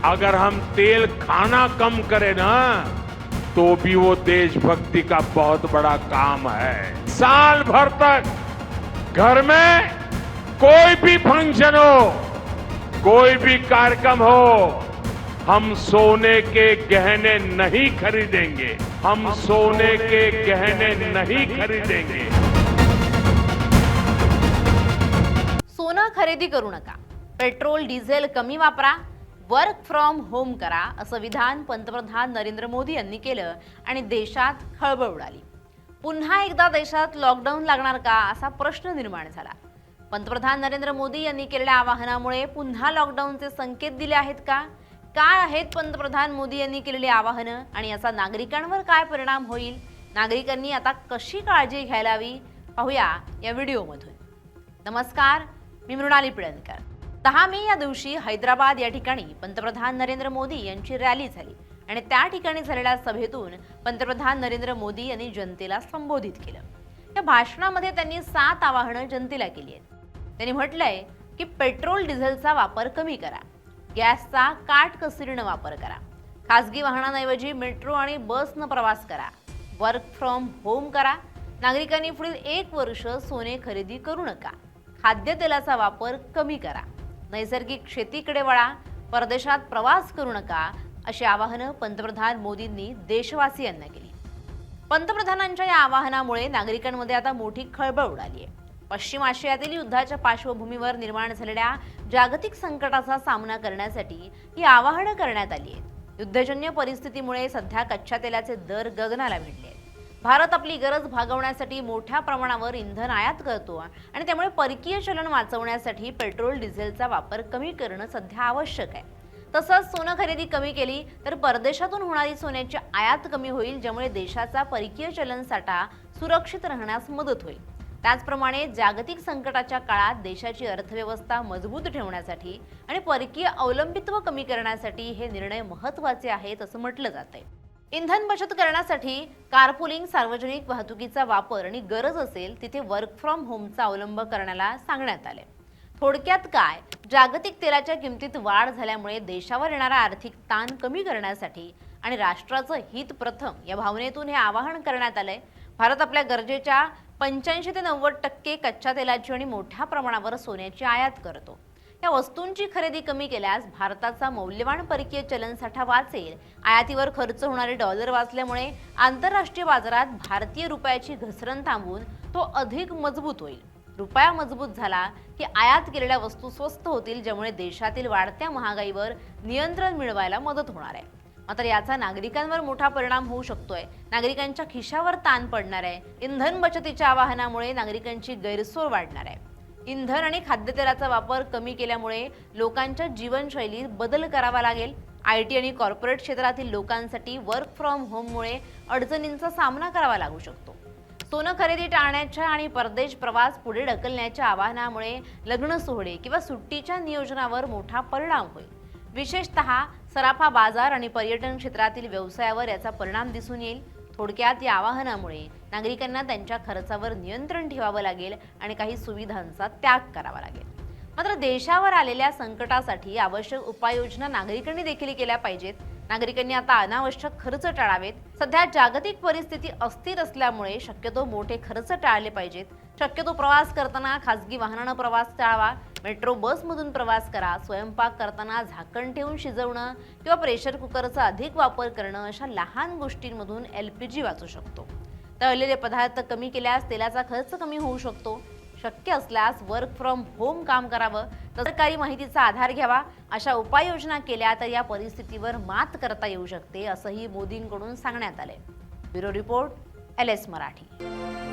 अगर हम तेल खाना कम करें ना तो भी वो देशभक्ति का बहुत बड़ा काम है। साल भर तक घर में कोई भी फंक्शन हो, कोई भी कार्यक्रम हो, हम सोने के गहने नहीं खरीदेंगे। हम सोने के गहने नहीं खरीदेंगे। सोनं खरेदी करू नका, पेट्रोल डिझेल कमी वापरा, वर्क फ्रॉम होम करा, असं विधान पंतप्रधान नरेंद्र मोदी यांनी केलं आणि देशात खळबळ उडाली। पुन्हा एकदा देशात लॉकडाऊन लागणार का असा प्रश्न निर्माण झाला। पंतप्रधान नरेंद्र मोदी यांनी केलेल्या आवाहनामुळे पुन्हा लॉकडाऊनचे संकेत दिले आहेत का? काय आहेत पंतप्रधान मोदी यांनी केलेली आवाहनं आणि याचा नागरिकांवर काय परिणाम होईल? नागरिकांनी आता कशी काळजी घ्यायला हवी पाहूया या व्हिडिओमधून। नमस्कार, मी मृणाली पिळणकर। 10 मे या दिवशी हैदराबाद या ठिकाणी पंतप्रधान नरेंद्र मोदी यांची रॅली झाली आणि त्या ठिकाणी झालेल्या सभेतून पंतप्रधान नरेंद्र मोदी यांनी जनतेला संबोधित केलं। या भाषणामध्ये त्यांनी 7 आवाहनं जनतेला केली आहेत। त्यांनी म्हटलंय की पेट्रोल डिझेलचा वापर कमी करा, गॅसचा काटकसरीने वापर करा, खासगी वाहनांऐवजी मेट्रो आणि बसनं प्रवास करा, वर्क फ्रॉम होम करा, नागरिकांनी पुढील 1 वर्ष सोने खरेदी करू नका, खाद्यतेलाचा वापर कमी करा, नैसर्गिक शेतीकडे वळा, परदेशात प्रवास करू नका, अशी आवाहनं पंतप्रधान मोदींनी देशवासियांना केली। पंतप्रधानांच्या या आवाहनामुळे नागरिकांमध्ये आता मोठी खळबळ उडाली आहे। पश्चिम आशियातील युद्धाच्या पार्श्वभूमीवर निर्माण झालेल्या जागतिक संकटाचा सामना करण्यासाठी ही आवाहनं करण्यात आली आहेत। युद्धजन्य परिस्थितीमुळे सध्या कच्च्या तेलाचे दर गगनाला भिडले आहेत। भारत आपली गरज भागवण्यासाठी मोठ्या प्रमाणावर इंधन आयात करतो आणि त्यामुळे परकीय चलन वाचवण्यासाठी पेट्रोल डिझेलचा वापर कमी करणं सध्या आवश्यक आहे। तसंच सोनं खरेदी कमी केली तर परदेशातून होणारी सोन्याची आयात कमी होईल, ज्यामुळे देशाचा परकीय चलन साठा सुरक्षित राहण्यास मदत होईल। त्याचप्रमाणे जागतिक संकटाच्या काळात देशाची अर्थव्यवस्था मजबूत ठेवण्यासाठी आणि परकीय अवलंबित्व कमी करण्यासाठी हे निर्णय महत्त्वाचे आहेत असं म्हटलं जातंय। इंधन बचत करण्यासाठी कारपूलिंग, सार्वजनिक वाहतुकीचा वापर आणि गरज असेल तिथे वर्क फ्रॉम होमचा अवलंब करण्याला सांगण्यात आले। थोडक्यात काय, जागतिक तेलाच्या किमतीत वाढ झाल्यामुळे देशावर येणारा आर्थिक ताण कमी करण्यासाठी आणि राष्ट्राचं हित प्रथम या भावनेतून हे आवाहन करण्यात आलंय। भारत आपल्या गरजेच्या 85 ते 90% कच्च्या तेलाची आणि मोठ्या प्रमाणावर सोन्याची आयात करतो। या वस्तूंची खरेदी कमी केल्यास भारताचा मौल्यवान परकीय चलन साठा वाचेल। आयातीवर खर्च होणारे डॉलर वाचल्यामुळे आंतरराष्ट्रीय बाजारात भारतीय रुपयाची घसरण थांबून तो अधिक मजबूत होईल। रुपया मजबूत झाला की आयात केलेल्या वस्तू स्वस्त होतील, ज्यामुळे देशातील वाढत्या महागाईवर नियंत्रण मिळवायला मदत होणार आहे। मात्र याचा नागरिकांवर मोठा परिणाम होऊ शकतोय। नागरिकांच्या खिशावर ताण पडणार आहे। इंधन बचतीच्या आवाहनामुळे नागरिकांची गैरसोय वाढणार आहे। इंधन आणि खाद्यतेलाचा वापर कमी केल्यामुळे लोकांच्या जीवनशैलीत बदल करावा लागेल। IT आणि कॉर्पोरेट क्षेत्रातील लोकांसाठी वर्क फ्रॉम होममुळे अडचणींचा सामना करावा लागू शकतो। सोनं खरेदी टाळण्याच्या आणि परदेश प्रवास पुढे ढकलण्याच्या आवाहनामुळे लग्न सोहळे किंवा सुट्टीच्या नियोजनावर मोठा परिणाम होईल। विशेषतः सराफा बाजार आणि पर्यटन क्षेत्रातील व्यवसायावर याचा परिणाम दिसून येईल। थोडक्यात या आवाहनामुळे नागरिकांना त्यांच्या खर्चावर नियंत्रण ठेवावं लागेल आणि काही सुविधांचा त्याग करावा लागेल। मात्र देशावर आलेल्या संकटासाठी आवश्यक उपाययोजना नागरिकांनी देखील केल्या पाहिजेत। नागरिकांनी आता अनावश्यक खर्च टाळावेत। सध्या जागतिक परिस्थिती अस्थिर असल्यामुळे शक्यतो मोठे खर्च टाळले पाहिजेत। शक्यतो प्रवास करताना खासगी वाहनानं प्रवास टाळावा, मेट्रो बसमधून प्रवास करा, स्वयंपाक करताना झाकण ठेवून शिजवणं किंवा प्रेशर कुकरचा अधिक वापर करणं अशा लहान गोष्टींमधून LPG वाचू शकतो। तळलेले पदार्थ कमी केल्यास तेलाचा खर्च कमी होऊ शकतो। शक्य असल्यास वर्क फ्रॉम होम काम करावं, सरकारी माहितीचा आधार घ्यावा। अशा उपाययोजना केल्या तर या परिस्थितीवर मात करता येऊ शकते, असंही मोदींकडून सांगण्यात आले। Bureau report, LS Marathi.